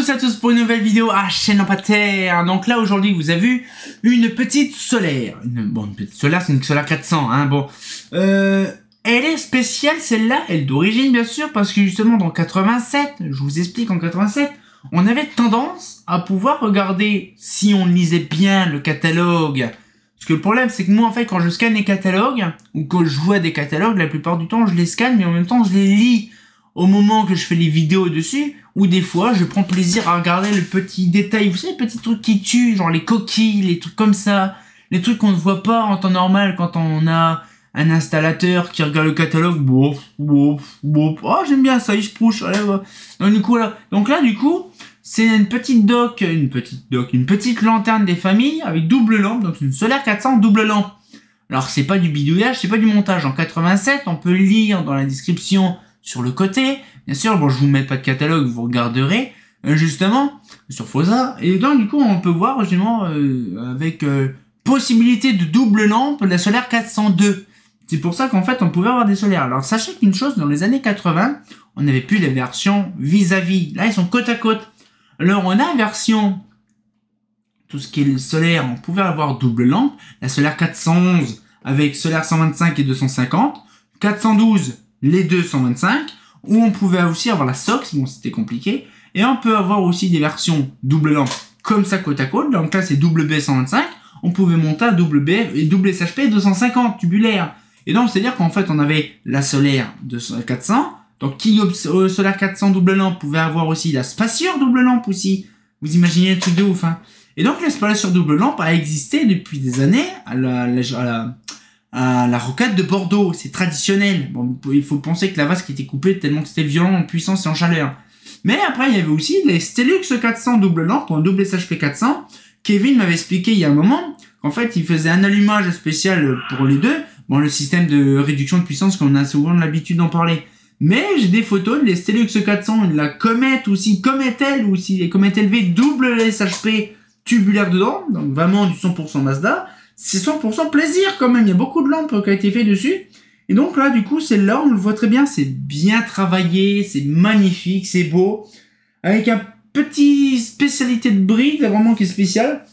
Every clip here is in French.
tous et à tous pour une nouvelle vidéo à chaîne en terre. Donc là aujourd'hui vous avez vu une petite solaire. Une petite solaire, c'est une solaire 400 hein, bon. Elle est spéciale celle-là, elle est d'origine bien sûr parce que justement dans 87, je vous explique en 87, on avait tendance à pouvoir regarder si on lisait bien le catalogue. Parce que le problème c'est que moi en fait quand je scanne les catalogues ou que je vois des catalogues, la plupart du temps je les scanne mais en même temps je les lis au moment que je fais les vidéos dessus, ou des fois je prends plaisir à regarder le petit détail, vous savez, les petits trucs qui tuent, genre les coquilles, les trucs comme ça, les trucs qu'on ne voit pas en temps normal quand on a un installateur qui regarde le catalogue. Oh j'aime bien ça, il se prouche. Donc là du coup c'est une petite lanterne des familles avec double lampe, donc une solaire 400 double lampe. Alors c'est pas du bidouillage, c'est pas du montage. En 87 on peut lire dans la description sur le côté, bien sûr, bon je vous mets pas de catalogue, vous regarderez justement sur Fosa, et donc du coup on peut voir justement avec possibilité de double lampe la solaire 402. C'est pour ça qu'en fait on pouvait avoir des solaires. Alors sachez qu'une chose, dans les années 80, on n'avait plus les versions vis-à-vis, là ils sont côte à côte. Alors on a une version, tout ce qui est le solaire, on pouvait avoir double lampe, la solaire 411 avec solaire 125 et 250, 412 les deux 125, où on pouvait aussi avoir la SOX, bon c'était compliqué, et on peut avoir aussi des versions double lampe comme ça côte à côte, donc là c'est double B 125, on pouvait monter à double B et double SHP 250 tubulaire, et donc c'est à dire qu'en fait on avait la solaire de 400, donc qui solaire 400 double lampe pouvait avoir aussi la spatieur double lampe aussi, vous imaginez le truc de ouf hein. Et donc la spatieur double lampe a existé depuis des années à la rocade de Bordeaux, c'est traditionnel. Bon, il faut penser que la vase qui était coupée tellement que c'était violent en puissance et en chaleur. Mais après, il y avait aussi les Stelux 400 double lampe, ou un double SHP 400. Kevin m'avait expliqué il y a un moment qu'en fait, il faisait un allumage spécial pour les deux. Bon, le système de réduction de puissance qu'on a souvent l'habitude d'en parler. Mais j'ai des photos de les Stelux 400, de la Comet aussi, Comet L, ou aussi les Comet LV double SHP tubulaire dedans. Donc vraiment du 100% Mazda. C'est 100% plaisir quand même, il y a beaucoup de lampes qui a été fait dessus. Et donc là, du coup, celle-là, on le voit très bien, c'est bien travaillé, c'est magnifique, c'est beau. Avec un petit spécialité de bride, vraiment qui est spéciale.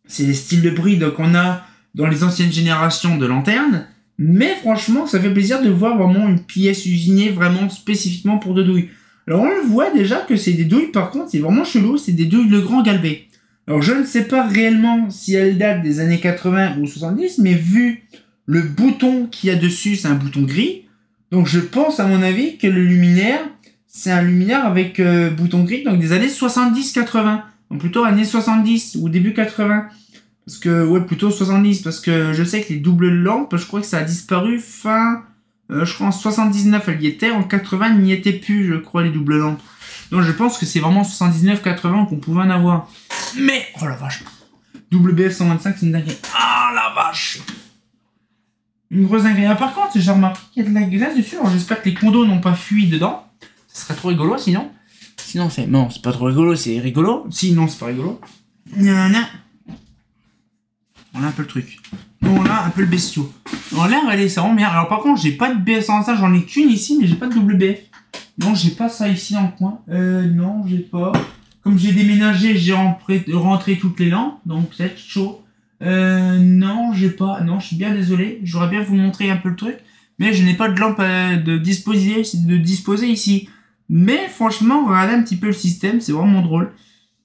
C'est les styles de bride qu'on a dans les anciennes générations de lanternes. Mais franchement, ça fait plaisir de voir vraiment une pièce usinée vraiment spécifiquement pour de douilles. Alors on le voit déjà que c'est des douilles, par contre, c'est vraiment chelou, c'est des douilles Legrand Galbé. Alors je ne sais pas réellement si elle date des années 80 ou 70, mais vu le bouton qu'il y a dessus, c'est un bouton gris. Donc je pense à mon avis que le luminaire, c'est un luminaire avec bouton gris, donc des années 70-80. Donc plutôt années 70 ou début 80. Parce que, ouais, plutôt 70, parce que je sais que les doubles lampes, je crois que ça a disparu fin... je crois en 79 elle y était, en 80 il n'y était plus, je crois, les doubles lampes. Donc je pense que c'est vraiment 79-80 qu'on pouvait en avoir. Mais, oh la vache, WBF 125 c'est une dinguerie. Ah la vache, une grosse dinguerie. Ah, par contre j'ai remarqué qu'il y a de la glace dessus, alors j'espère que les condos n'ont pas fui dedans. Ce serait trop rigolo sinon. Sinon c'est... Non, c'est pas trop rigolo, c'est rigolo. Sinon c'est pas rigolo. Voilà un peu le truc. Voilà un peu le bestiau. En l'air elle est ça rend bien. Alors par contre j'ai pas de BF 125, j'en ai qu'une ici mais j'ai pas de WBF. Non, j'ai pas ça ici dans le coin. Non, j'ai pas. Comme j'ai déménagé, j'ai rentré toutes les lampes, donc c'est chaud. Non, j'ai pas. Non, je suis bien désolé. J'aurais bien vous montrer un peu le truc, mais je n'ai pas de lampe de disposer ici. Mais franchement, regardez un petit peu le système, c'est vraiment drôle.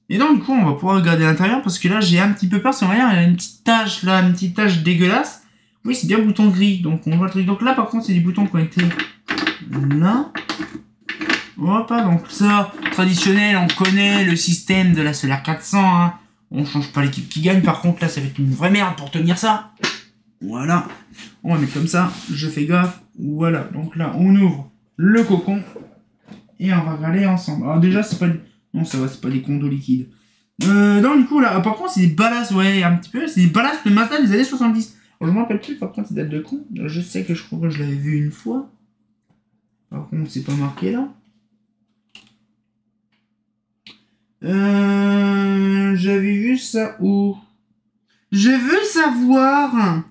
Et donc du coup, on va pouvoir regarder l'intérieur parce que là, j'ai un petit peu peur. C'est rien, il y a une petite tache là, une petite tache dégueulasse. Oui, c'est bien bouton gris, donc on voit le truc. Donc là, par contre, c'est des boutons qui ont été là. Hop, donc ça, traditionnel, on connaît le système de la solaire 400, hein. On change pas l'équipe qui gagne, par contre là ça va être une vraie merde pour tenir ça. Voilà, on va mettre comme ça, je fais gaffe, voilà, donc là on ouvre le cocon, et on va regarder ensemble. Alors déjà c'est pas, non ça va, c'est pas des condos liquides. Non du coup là, par contre c'est des ballasts, ouais, un petit peu, c'est des ballasts de Mazda des années 70. Alors, je me rappelle plus, par contre c'est date de con, je sais que je crois que je l'avais vu une fois. Par contre c'est pas marqué là. J'avais vu ça où? Je veux savoir.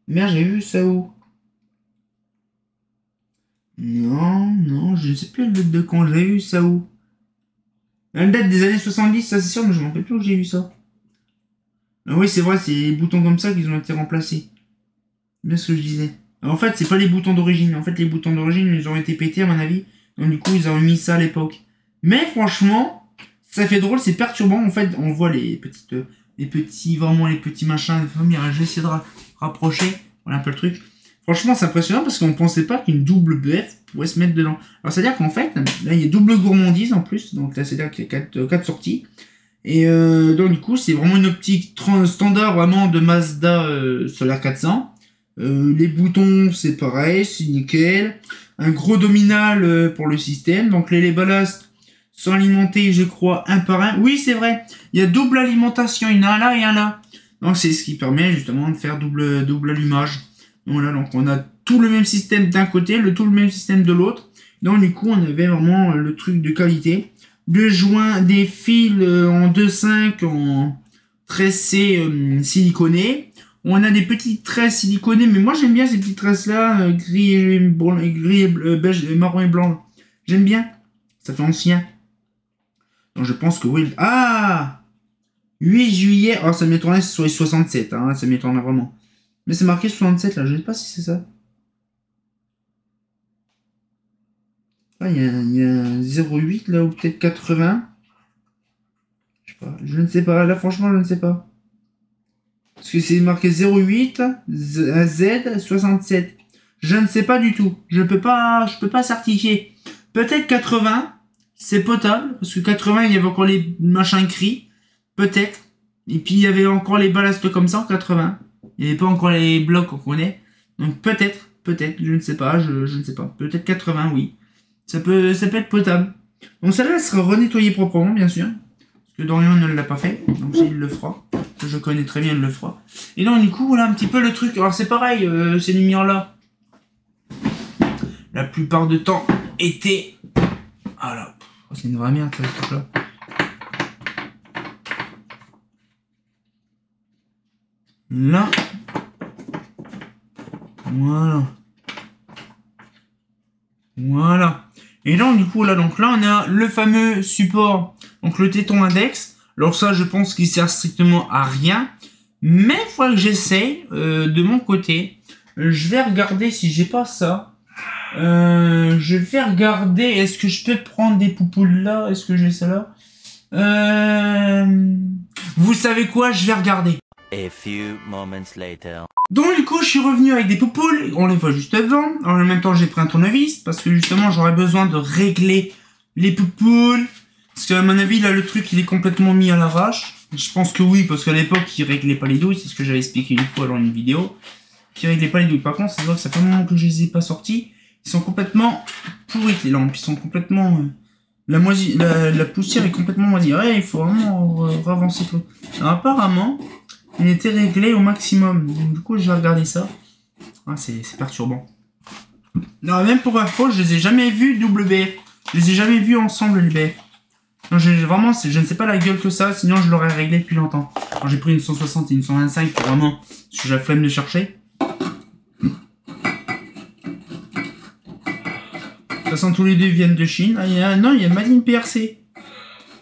Merde, j'ai vu ça où? Non, non, je ne sais plus la date de quand j'ai eu ça où. La date des années 70, ça c'est sûr, mais je m'en rappelle plus où j'ai eu ça. Ah oui, c'est vrai, c'est les boutons comme ça qu'ils ont été remplacés. Bien ce que je disais. En fait, c'est pas les boutons d'origine. En fait, les boutons d'origine, ils ont été pétés, à mon avis. Donc, du coup, ils ont mis ça à l'époque. Mais franchement, ça fait drôle, c'est perturbant. En fait, on voit les petits machins. Je vais essayer de rapprocher. Voilà un peu le truc. Franchement, c'est impressionnant parce qu'on pensait pas qu'une double BF pourrait se mettre dedans. Alors, c'est-à-dire qu'en fait, là, il y a double gourmandise en plus. Donc, là, c'est-à-dire qu'il y a 4 sorties. Et donc, du coup, c'est vraiment une optique standard vraiment de Mazda Solar 400. Les boutons, c'est pareil, c'est nickel. Un gros dominal pour le système. Donc, les ballasts sont alimentés, je crois, un par un. Oui, c'est vrai. Il y a double alimentation. Il y en a un là et un là. Donc, c'est ce qui permet justement de faire double allumage. Voilà, donc on a tout le même système d'un côté, tout le même système de l'autre. Donc, du coup, on avait vraiment le truc de qualité. Deux joints, des fils en 2,5 en tressé siliconé. On a des petites tresses siliconées, mais moi j'aime bien ces petites tresses là, gris et beige, marron et blanc. J'aime bien. Ça fait ancien. Donc je pense que oui. Ah 8 juillet. Oh, ça m'étonnerait sur les 67. Hein, ça m'étonnerait vraiment. Mais c'est marqué 67 là. Je sais pas si c'est ça. Ah, il y a un 08 là, ou peut-être 80. Je sais pas. Je ne sais pas. Là, franchement, je ne sais pas. Parce que c'est marqué 08 Z 67. Je ne sais pas du tout. Je peux pas certifier. Peut-être 80. C'est potable. Parce que 80, il y avait encore les machins écrits. Peut-être. Et puis, il y avait encore les ballasts comme ça en 80. Il n'y avait pas encore les blocs qu'on connaît. Donc, peut-être. Je ne sais pas. Je ne sais pas. Peut-être 80, oui. Ça peut être potable. Donc, celle-là sera renettoyée proprement, bien sûr. Parce que Dorian ne l'a pas fait. Donc, il le fera. Je connais très bien, il le fera. Et donc, du coup, voilà un petit peu le truc. Alors, c'est pareil, ces lumières-là, la plupart du temps, étaient... Ah là, c'est une vraie merde, ça, ce truc-là. Là. Voilà. Voilà. Et donc, du coup, là, on a le fameux support, donc le téton index. Alors ça, je pense qu'il sert strictement à rien. Mais il faut que j'essaye de mon côté. Je vais regarder si j'ai pas ça. Je vais regarder. Est-ce que je peux prendre des poupoules là? Est-ce que j'ai ça là? Vous savez quoi? Je vais regarder. A few moments later. Donc du coup, je suis revenu avec des poupoules. On les voit juste devant. En même temps, j'ai pris un tournevis parce que justement, j'aurais besoin de régler les poupoules. Parce qu'à mon avis, là, le truc, il est complètement mis à l'arrache. Je pense que oui, parce qu'à l'époque, il réglait pas les douilles. C'est ce que j'avais expliqué une fois dans une vidéo. Qui réglait pas les douilles. Par contre, c'est vrai que ça fait un moment que je les ai pas sortis. Ils sont complètement pourris, les lampes. Ils sont complètement... la poussière est complètement moisie. Ouais, il faut vraiment avancer tout. Alors, apparemment, il était réglé au maximum. Donc, du coup, je vais regarder ça. Ah, c'est perturbant. Non, même pour info, je les ai jamais vus double BF. Je les ai jamais vus ensemble, les BF. Non, vraiment, je ne sais pas la gueule que ça, sinon je l'aurais réglé depuis longtemps. Alors j'ai pris une 160 et une 125 pour vraiment, parce que j'ai la flemme de chercher. De toute façon, tous les deux viennent de Chine. Ah, il y a Made in PRC.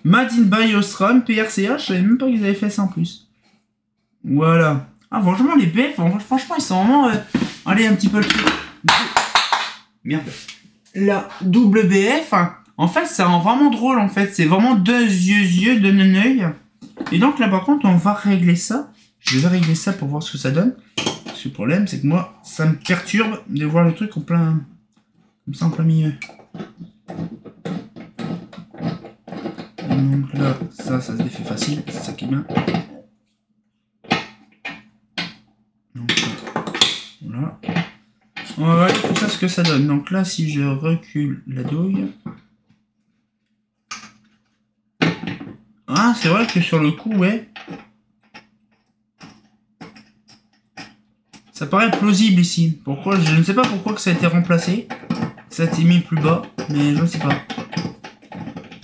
Made in by Osram, PRCH, je savais même pas qu'ils avaient fait ça en plus. Voilà. Ah, franchement, les BF, franchement, ils sont vraiment... Allez, un petit peu le truc. Merde. La double BF... En fait, ça rend vraiment drôle, en fait. C'est vraiment deux yeux d'un œil. Et donc, là, par contre, on va régler ça. Je vais régler ça pour voir ce que ça donne. Parce que le problème, c'est que moi, ça me perturbe de voir le truc en plein... Comme ça, en plein milieu. Et donc là, ça se défait facile. C'est ça qui est bien. Donc, voilà. On va voir tout ça, ce que ça donne. Donc là, si je recule la douille... Ah, c'est vrai que sur le coup, ouais. Ça paraît plausible ici. Pourquoi? Je ne sais pas pourquoi que ça a été remplacé. Ça a été mis plus bas, mais je ne sais pas.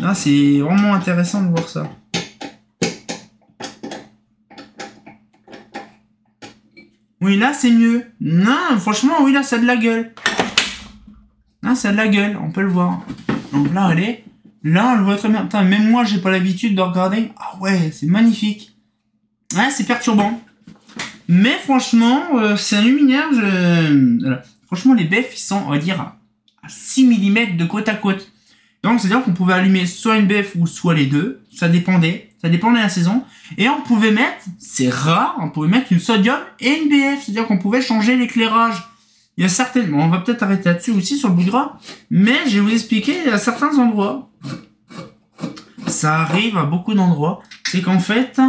Ah, c'est vraiment intéressant de voir ça. Oui, là, c'est mieux. Non, franchement, oui, là, ça a de la gueule. Ah, Hein, ça a de la gueule, on peut le voir. Donc là, allez. Là, on le voit très bien. Putain, même moi, j'ai pas l'habitude de regarder. Ah ouais, c'est magnifique. Ouais, c'est perturbant. Mais franchement, c'est un luminaire. Voilà. Franchement, les BF, ils sont, on va dire, à 6 mm de côte à côte. Donc, c'est-à-dire qu'on pouvait allumer soit une BF ou soit les deux. Ça dépendait. Ça dépendait de la saison. Et on pouvait mettre, c'est rare, on pouvait mettre une sodium et une BF. C'est-à-dire qu'on pouvait changer l'éclairage. Il y a certaines... Bon, on va peut-être arrêter là-dessus aussi, sur le bout de gras. Mais je vais vous expliquer, il y a certains endroits. Ça arrive à beaucoup d'endroits. C'est qu'en fait,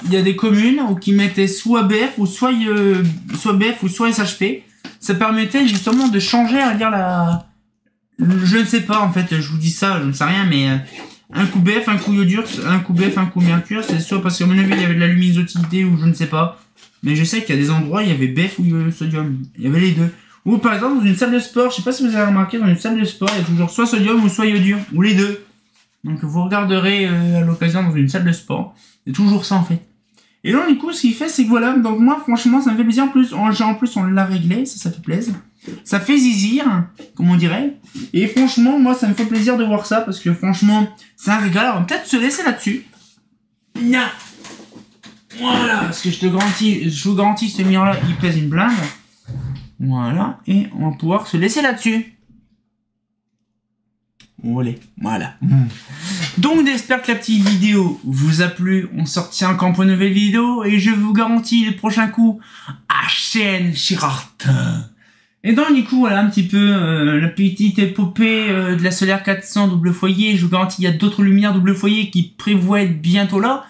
il y a des communes où qui mettaient soit BF ou soit BF ou soit SHP. Ça permettait justement de changer, à dire je ne sais pas, en fait, je vous dis ça, je ne sais rien, mais un coup BF, un coup iodure, un coup BF, un coup mercure, c'est soit parce qu'à mon avis, il y avait de la luminosité ou je ne sais pas. Mais je sais qu'il y a des endroits, il y avait BF ou sodium. Il y avait les deux. Ou par exemple, dans une salle de sport, je sais pas si vous avez remarqué, dans une salle de sport, il y a toujours soit sodium ou soit iodure, ou les deux. Donc vous regarderez à l'occasion dans une salle de sport. C'est toujours ça en fait. Et là, du coup, ce qu'il fait, c'est que voilà, donc moi, franchement, ça me fait plaisir. En plus, on l'a réglé, ça fait plaisir. Ça fait zizir, comme on dirait. Et franchement, moi, ça me fait plaisir de voir ça, parce que franchement, c'est un régal. On va peut-être se laisser là-dessus. Voilà, parce que je vous garantis, ce mur-là, il pèse une blinde. Voilà, et on va pouvoir se laisser là-dessus. Allez, voilà. Donc j'espère que la petite vidéo vous a plu. On sortira encore pour une nouvelle vidéo et je vous garantis les prochains coups à chaîne Chirarte. Et donc du coup voilà un petit peu la petite épopée de la Solaire 400 double foyer. Je vous garantis il y a d'autres lumières double foyer qui prévoient être bientôt là.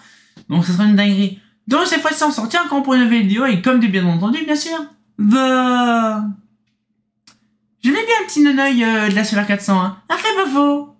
Donc ça sera une dinguerie. Donc cette fois-ci on sortira encore pour une nouvelle vidéo et comme de bien entendu bien sûr. Je mets bien un petit non-oeil de la Solaire 400 hein. Après pas faux.